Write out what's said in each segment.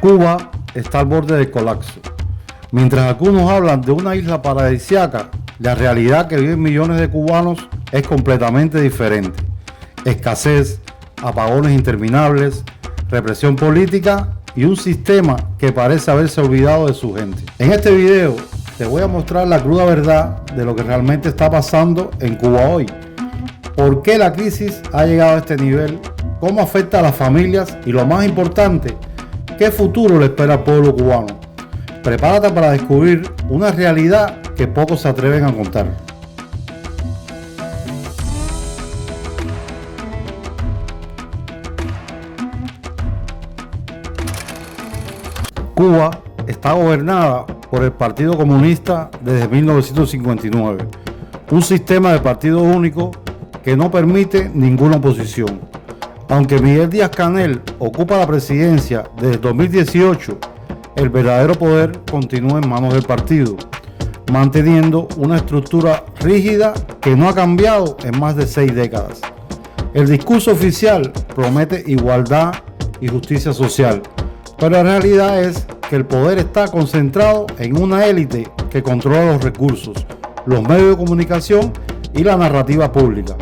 Cuba está al borde del colapso. Mientras algunos hablan de una isla paradisíaca, la realidad que viven millones de cubanos es completamente diferente. Escasez, apagones interminables, represión política y un sistema que parece haberse olvidado de su gente. En este video te voy a mostrar la cruda verdad de lo que realmente está pasando en Cuba hoy. ¿Por qué la crisis ha llegado a este nivel? ¿Cómo afecta a las familias? Y lo más importante, ¿qué futuro le espera al pueblo cubano? Prepárate para descubrir una realidad que pocos se atreven a contar. Cuba está gobernada por el Partido Comunista desde 1959, un sistema de partido único que no permite ninguna oposición. Aunque Miguel Díaz-Canel ocupa la presidencia desde 2018, el verdadero poder continúa en manos del partido, manteniendo una estructura rígida que no ha cambiado en más de 6 décadas. El discurso oficial promete igualdad y justicia social, pero la realidad es que el poder está concentrado en una élite que controla los recursos, los medios de comunicación y la narrativa pública.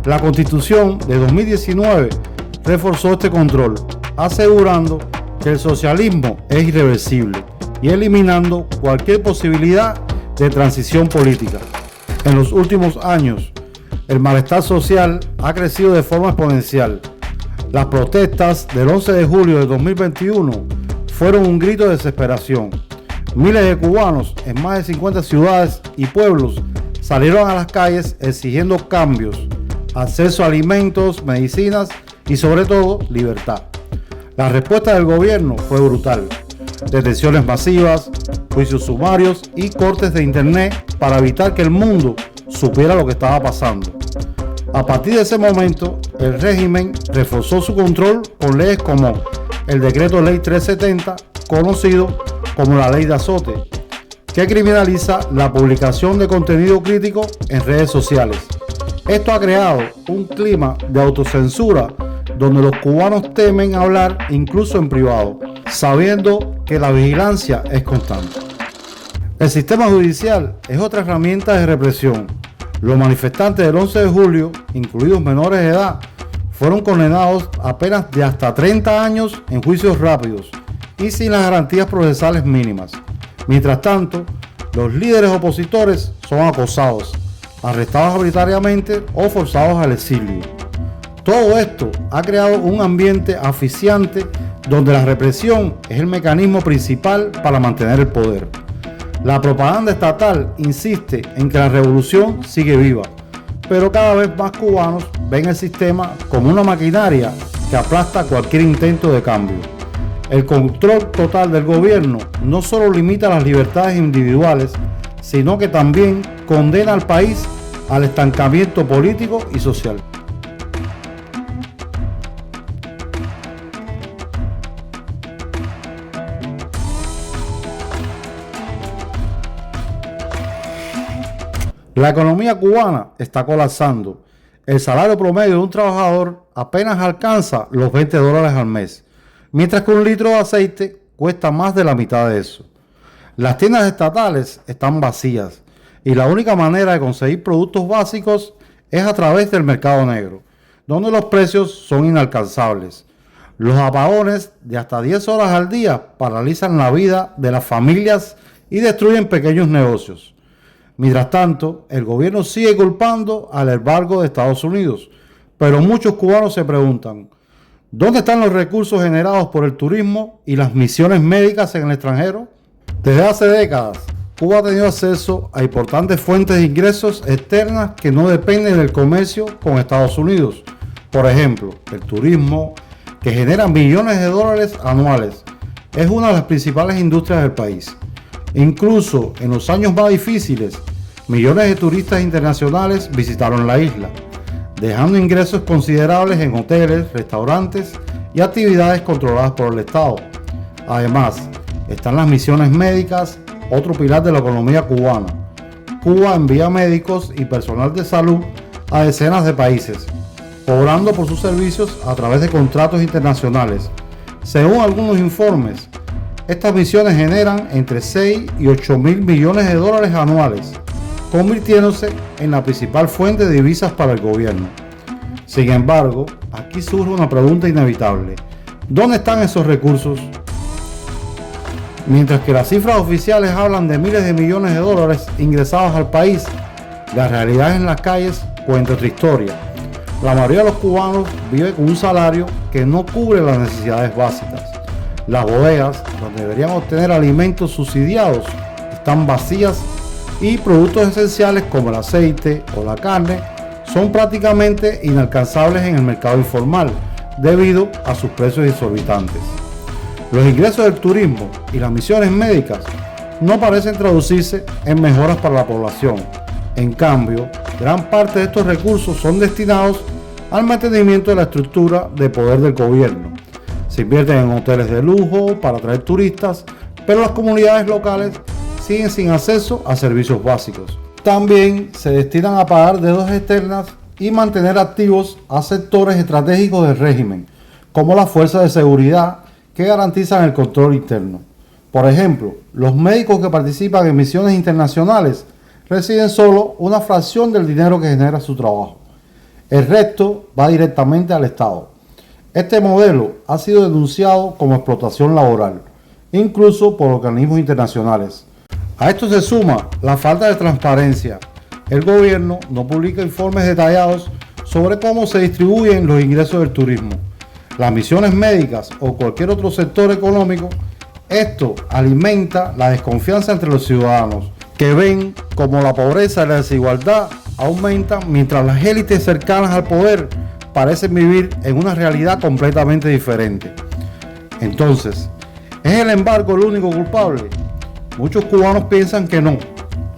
La Constitución de 2019 reforzó este control, asegurando que el socialismo es irreversible y eliminando cualquier posibilidad de transición política. En los últimos años, el malestar social ha crecido de forma exponencial. Las protestas del 11 de julio de 2021 fueron un grito de desesperación. Miles de cubanos en más de 50 ciudades y pueblos salieron a las calles exigiendo cambios, acceso a alimentos, medicinas y sobre todo libertad. La respuesta del gobierno fue brutal. Detenciones masivas, juicios sumarios y cortes de internet para evitar que el mundo supiera lo que estaba pasando. A partir de ese momento, el régimen reforzó su control con leyes como el Decreto Ley 370, conocido como la Ley de Azote, que criminaliza la publicación de contenido crítico en redes sociales. Esto ha creado un clima de autocensura donde los cubanos temen hablar incluso en privado, sabiendo que la vigilancia es constante. El sistema judicial es otra herramienta de represión. Los manifestantes del 11 de julio, incluidos menores de edad, fueron condenados a penas de hasta 30 años en juicios rápidos y sin las garantías procesales mínimas. Mientras tanto, los líderes opositores son acosados, arrestados arbitrariamente o forzados al exilio. Todo esto ha creado un ambiente asfixiante donde la represión es el mecanismo principal para mantener el poder. La propaganda estatal insiste en que la revolución sigue viva, pero cada vez más cubanos ven el sistema como una maquinaria que aplasta cualquier intento de cambio. El control total del gobierno no solo limita las libertades individuales, sino que también condena al país al estancamiento político y social. La economía cubana está colapsando. El salario promedio de un trabajador apenas alcanza los $20 al mes, mientras que un litro de aceite cuesta más de la mitad de eso. Las tiendas estatales están vacías y la única manera de conseguir productos básicos es a través del mercado negro, donde los precios son inalcanzables. Los apagones de hasta 10 horas al día paralizan la vida de las familias y destruyen pequeños negocios. Mientras tanto, el gobierno sigue culpando al embargo de Estados Unidos, pero muchos cubanos se preguntan, ¿dónde están los recursos generados por el turismo y las misiones médicas en el extranjero? Desde hace décadas, Cuba ha tenido acceso a importantes fuentes de ingresos externas que no dependen del comercio con Estados Unidos. Por ejemplo, el turismo, que genera millones de dólares anuales, es una de las principales industrias del país. Incluso en los años más difíciles, millones de turistas internacionales visitaron la isla, dejando ingresos considerables en hoteles, restaurantes y actividades controladas por el Estado. Además, están las misiones médicas, otro pilar de la economía cubana. Cuba envía médicos y personal de salud a decenas de países, cobrando por sus servicios a través de contratos internacionales. Según algunos informes, Estas misiones generan entre 6 y 8 mil millones de dólares anuales, convirtiéndose en la principal fuente de divisas para el gobierno. Sin embargo, aquí surge una pregunta inevitable: ¿dónde están esos recursos? Mientras que las cifras oficiales hablan de miles de millones de dólares ingresados al país, la realidad en las calles cuenta otra historia. La mayoría de los cubanos vive con un salario que no cubre las necesidades básicas. Las bodegas, donde deberían obtener alimentos subsidiados, están vacías y productos esenciales como el aceite o la carne son prácticamente inalcanzables en el mercado informal debido a sus precios exorbitantes. Los ingresos del turismo y las misiones médicas no parecen traducirse en mejoras para la población. En cambio, gran parte de estos recursos son destinados al mantenimiento de la estructura de poder del gobierno. Se invierten en hoteles de lujo para atraer turistas, pero las comunidades locales siguen sin acceso a servicios básicos. También se destinan a pagar deudas externas y mantener activos a sectores estratégicos del régimen, como las fuerzas de seguridad que garantizan el control interno. Por ejemplo, los médicos que participan en misiones internacionales reciben solo una fracción del dinero que genera su trabajo. El resto va directamente al Estado. Este modelo ha sido denunciado como explotación laboral, incluso por organismos internacionales. A esto se suma la falta de transparencia. El gobierno no publica informes detallados sobre cómo se distribuyen los ingresos del turismo, las misiones médicas o cualquier otro sector económico. Esto alimenta la desconfianza entre los ciudadanos, que ven como la pobreza y la desigualdad aumentan mientras las élites cercanas al poder parecen vivir en una realidad completamente diferente. Entonces, ¿es el embargo el único culpable? Muchos cubanos piensan que no.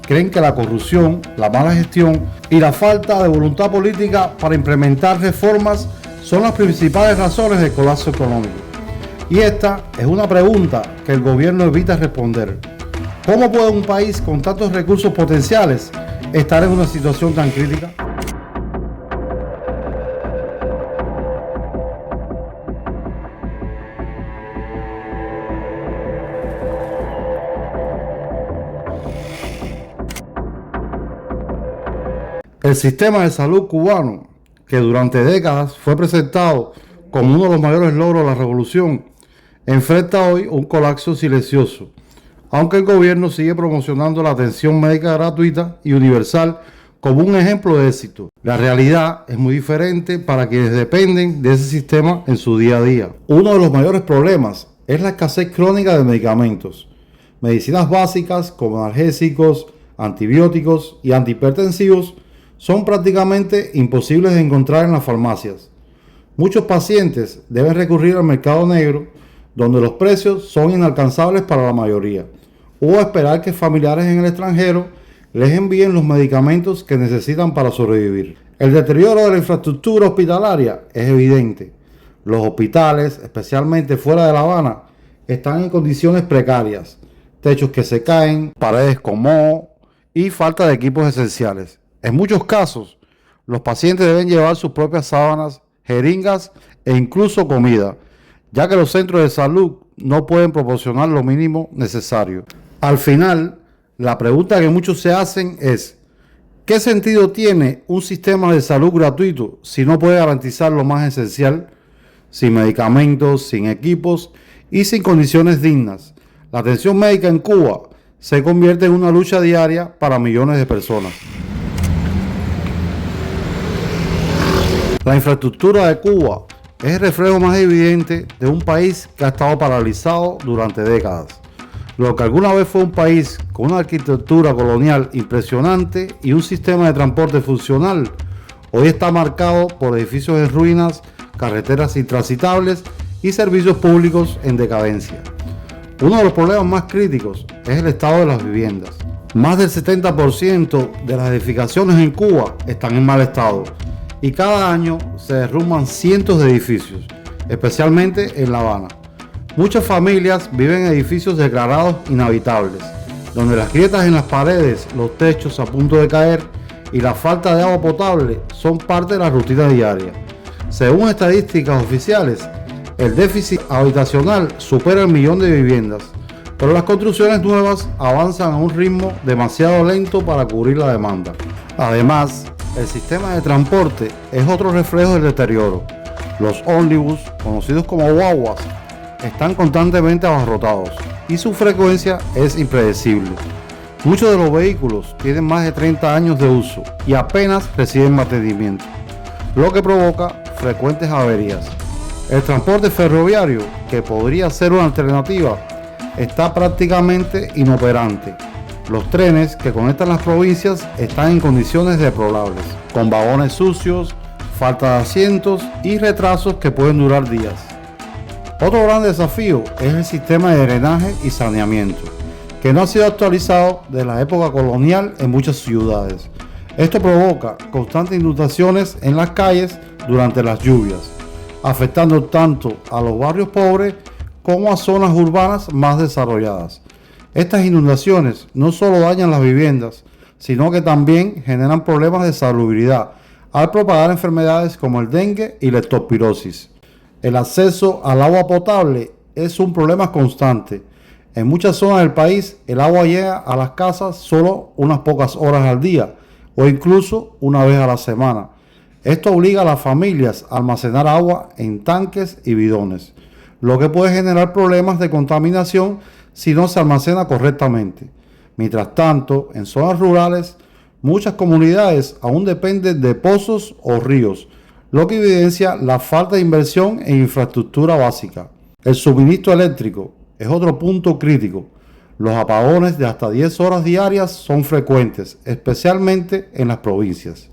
Creen que la corrupción, la mala gestión y la falta de voluntad política para implementar reformas son las principales razones del colapso económico. Y esta es una pregunta que el gobierno evita responder. ¿Cómo puede un país con tantos recursos potenciales estar en una situación tan crítica? El sistema de salud cubano, que durante décadas fue presentado como uno de los mayores logros de la revolución, enfrenta hoy un colapso silencioso, aunque el gobierno sigue promocionando la atención médica gratuita y universal como un ejemplo de éxito. La realidad es muy diferente para quienes dependen de ese sistema en su día a día. Uno de los mayores problemas es la escasez crónica de medicamentos. Medicinas básicas como analgésicos, antibióticos y antihipertensivos son prácticamente imposibles de encontrar en las farmacias. Muchos pacientes deben recurrir al mercado negro, donde los precios son inalcanzables para la mayoría, o esperar que familiares en el extranjero les envíen los medicamentos que necesitan para sobrevivir. El deterioro de la infraestructura hospitalaria es evidente. Los hospitales, especialmente fuera de La Habana, están en condiciones precarias, techos que se caen, paredes con moho y falta de equipos esenciales. En muchos casos, los pacientes deben llevar sus propias sábanas, jeringas e incluso comida, ya que los centros de salud no pueden proporcionar lo mínimo necesario. Al final, la pregunta que muchos se hacen es: ¿qué sentido tiene un sistema de salud gratuito si no puede garantizar lo más esencial? Sin medicamentos, sin equipos y sin condiciones dignas, la atención médica en Cuba se convierte en una lucha diaria para millones de personas. La infraestructura de Cuba es el reflejo más evidente de un país que ha estado paralizado durante décadas. Lo que alguna vez fue un país con una arquitectura colonial impresionante y un sistema de transporte funcional, hoy está marcado por edificios en ruinas, carreteras intransitables y servicios públicos en decadencia. Uno de los problemas más críticos es el estado de las viviendas. Más del 70% de las edificaciones en Cuba están en mal estado y cada año se derrumban cientos de edificios, especialmente en La Habana. Muchas familias viven en edificios declarados inhabitables, donde las grietas en las paredes, los techos a punto de caer y la falta de agua potable son parte de la rutina diaria. Según estadísticas oficiales, el déficit habitacional supera el millón de viviendas, pero las construcciones nuevas avanzan a un ritmo demasiado lento para cubrir la demanda. Además, el sistema de transporte es otro reflejo del deterioro. Los ómnibus, conocidos como guaguas, están constantemente abarrotados y su frecuencia es impredecible. Muchos de los vehículos tienen más de 30 años de uso y apenas reciben mantenimiento, lo que provoca frecuentes averías. El transporte ferroviario, que podría ser una alternativa, está prácticamente inoperante. Los trenes que conectan las provincias están en condiciones deplorables, con vagones sucios, falta de asientos y retrasos que pueden durar días. Otro gran desafío es el sistema de drenaje y saneamiento, que no ha sido actualizado desde la época colonial en muchas ciudades. Esto provoca constantes inundaciones en las calles durante las lluvias, afectando tanto a los barrios pobres como a zonas urbanas más desarrolladas. Estas inundaciones no solo dañan las viviendas, sino que también generan problemas de salubridad al propagar enfermedades como el dengue y la leptospirosis. El acceso al agua potable es un problema constante. En muchas zonas del país, el agua llega a las casas solo unas pocas horas al día o incluso una vez a la semana. Esto obliga a las familias a almacenar agua en tanques y bidones, lo que puede generar problemas de contaminación si no se almacena correctamente. Mientras tanto, en zonas rurales, muchas comunidades aún dependen de pozos o ríos, lo que evidencia la falta de inversión en infraestructura básica. El suministro eléctrico es otro punto crítico. Los apagones de hasta 10 horas diarias son frecuentes, especialmente en las provincias.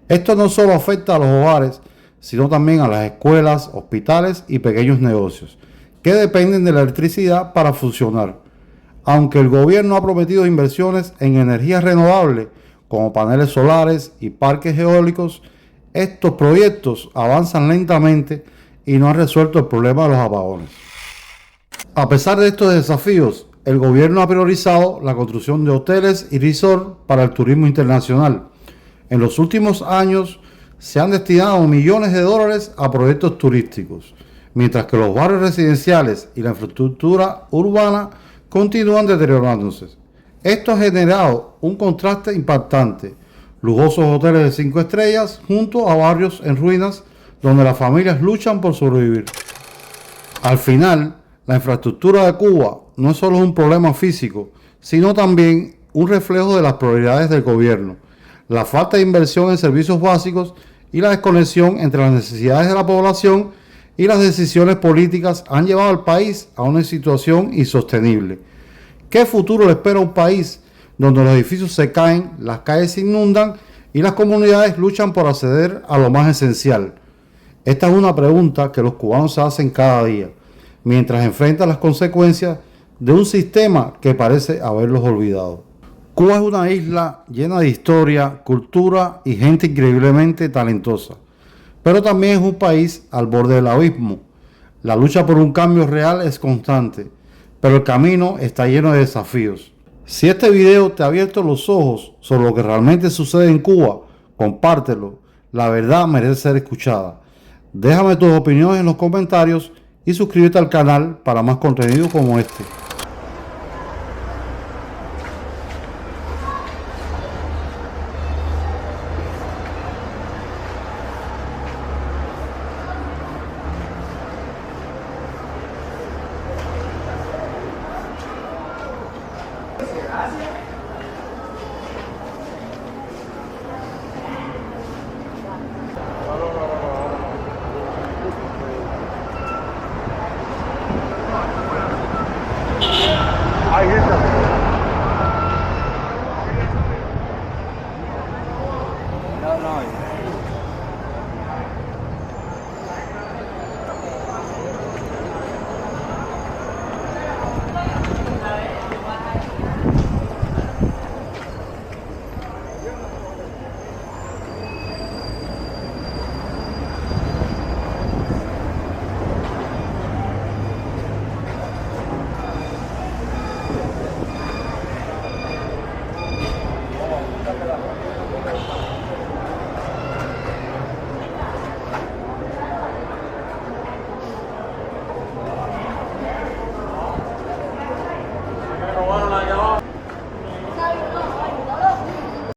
Esto no solo afecta a los hogares, sino también a las escuelas, hospitales y pequeños negocios, que dependen de la electricidad para funcionar. Aunque el gobierno ha prometido inversiones en energías renovables, como paneles solares y parques eólicos, estos proyectos avanzan lentamente y no han resuelto el problema de los apagones. A pesar de estos desafíos, el gobierno ha priorizado la construcción de hoteles y resorts para el turismo internacional. En los últimos años se han destinado millones de dólares a proyectos turísticos, mientras que los barrios residenciales y la infraestructura urbana continúan deteriorándose. Esto ha generado un contraste impactante: lujosos hoteles de 5 estrellas junto a barrios en ruinas donde las familias luchan por sobrevivir. Al final, la infraestructura de Cuba no es solo un problema físico, sino también un reflejo de las prioridades del gobierno. La falta de inversión en servicios básicos y la desconexión entre las necesidades de la población y las decisiones políticas han llevado al país a una situación insostenible. ¿Qué futuro le espera a un país donde los edificios se caen, las calles se inundan y las comunidades luchan por acceder a lo más esencial? Esta es una pregunta que los cubanos se hacen cada día, mientras enfrentan las consecuencias de un sistema que parece haberlos olvidado. Cuba es una isla llena de historia, cultura y gente increíblemente talentosa, pero también es un país al borde del abismo. La lucha por un cambio real es constante, pero el camino está lleno de desafíos. Si este video te ha abierto los ojos sobre lo que realmente sucede en Cuba, compártelo. La verdad merece ser escuchada. Déjame tus opiniones en los comentarios y suscríbete al canal para más contenido como este. Gracias.